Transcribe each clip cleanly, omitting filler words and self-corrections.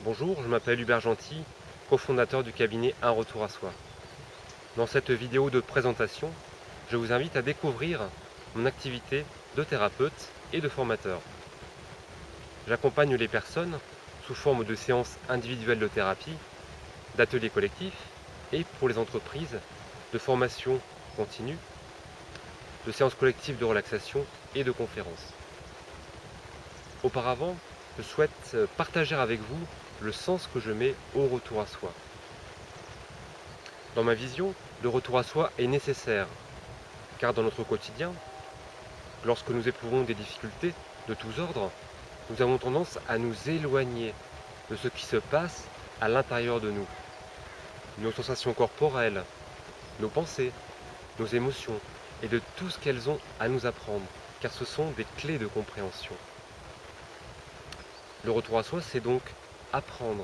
Bonjour, je m'appelle Hubert Gentil, cofondateur du cabinet Un Retour à Soi. Dans cette vidéo de présentation, je vous invite à découvrir mon activité de thérapeute et de formateur. J'accompagne les personnes sous forme de séances individuelles de thérapie, d'ateliers collectifs et pour les entreprises de formation continue, de séances collectives de relaxation et de conférences. Auparavant, je souhaite partager avec vous le sens que je mets au retour à soi. Dans ma vision, le retour à soi est nécessaire, car dans notre quotidien, lorsque nous éprouvons des difficultés de tous ordres, nous avons tendance à nous éloigner de ce qui se passe à l'intérieur de nous. Nos sensations corporelles, nos pensées, nos émotions, et de tout ce qu'elles ont à nous apprendre, car ce sont des clés de compréhension. Le retour à soi, c'est donc apprendre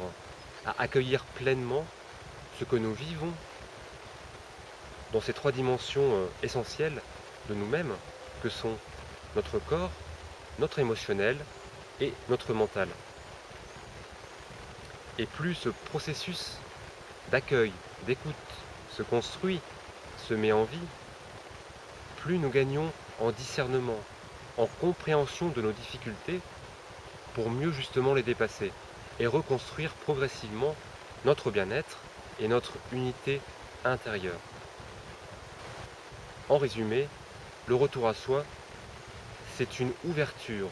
à accueillir pleinement ce que nous vivons dans ces trois dimensions essentielles de nous-mêmes, que sont notre corps, notre émotionnel et notre mental. Et plus ce processus d'accueil, d'écoute se construit, se met en vie, plus nous gagnons en discernement, en compréhension de nos difficultés pour mieux justement les dépasser et reconstruire progressivement notre bien-être et notre unité intérieure. En résumé, le retour à soi, c'est une ouverture,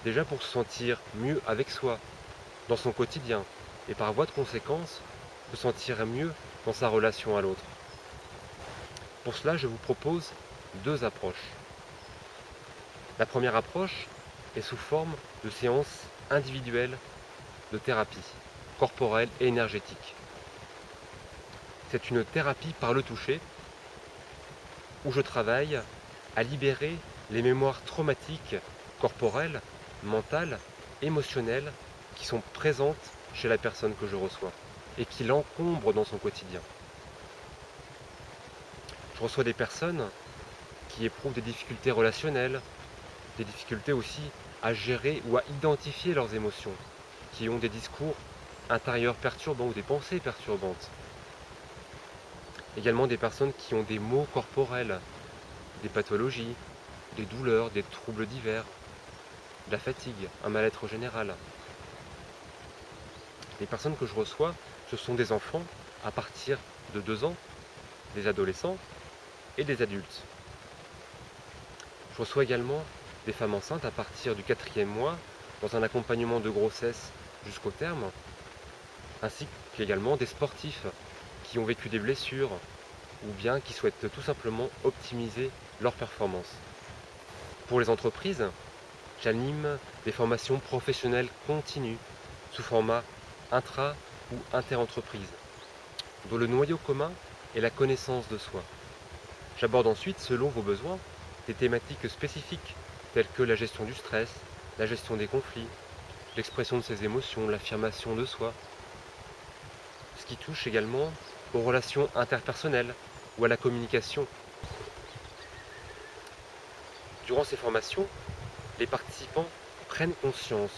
déjà pour se sentir mieux avec soi, dans son quotidien, et par voie de conséquence, se sentir mieux dans sa relation à l'autre. Pour cela, je vous propose deux approches. La première approche est sous forme de séances individuelles de thérapie, corporelle et énergétique. C'est une thérapie par le toucher, où je travaille à libérer les mémoires traumatiques corporelles, mentales, émotionnelles qui sont présentes chez la personne que je reçois et qui l'encombrent dans son quotidien. Je reçois des personnes qui éprouvent des difficultés relationnelles, des difficultés aussi à gérer ou à identifier leurs émotions, qui ont des discours intérieurs perturbants ou des pensées perturbantes. Également des personnes qui ont des maux corporels, des pathologies, des douleurs, des troubles divers, de la fatigue, un mal-être général. Les personnes que je reçois, ce sont des enfants à partir de 2 ans, des adolescents et des adultes. Je reçois également des femmes enceintes à partir du 4e mois, dans un accompagnement de grossesse jusqu'au terme, ainsi qu'également des sportifs qui ont vécu des blessures ou bien qui souhaitent tout simplement optimiser leur performance. Pour les entreprises, j'anime des formations professionnelles continues sous format intra- ou inter-entreprise, dont le noyau commun est la connaissance de soi. J'aborde ensuite, selon vos besoins, des thématiques spécifiques telles que la gestion du stress, la gestion des conflits, l'expression de ses émotions, l'affirmation de soi, ce qui touche également aux relations interpersonnelles ou à la communication. Durant ces formations, les participants prennent conscience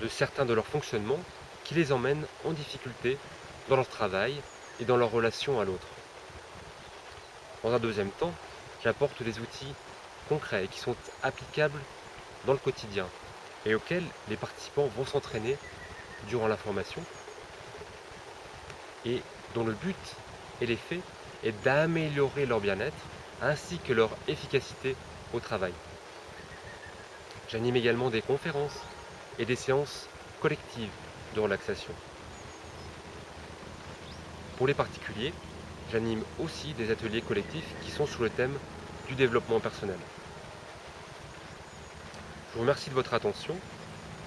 de certains de leurs fonctionnements qui les emmènent en difficulté dans leur travail et dans leur relation à l'autre. Dans un deuxième temps, j'apporte des outils concrets qui sont applicables dans le quotidien et auxquels les participants vont s'entraîner durant la formation et dont le but et l'effet est d'améliorer leur bien-être ainsi que leur efficacité au travail. J'anime également des conférences et des séances collectives de relaxation. Pour les particuliers, j'anime aussi des ateliers collectifs qui sont sous le thème du développement personnel. Je vous remercie de votre attention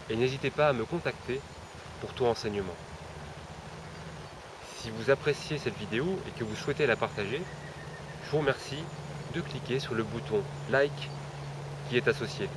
et n'hésitez pas à me contacter pour tout renseignement. Si vous appréciez cette vidéo et que vous souhaitez la partager, je vous remercie de cliquer sur le bouton like qui est associé.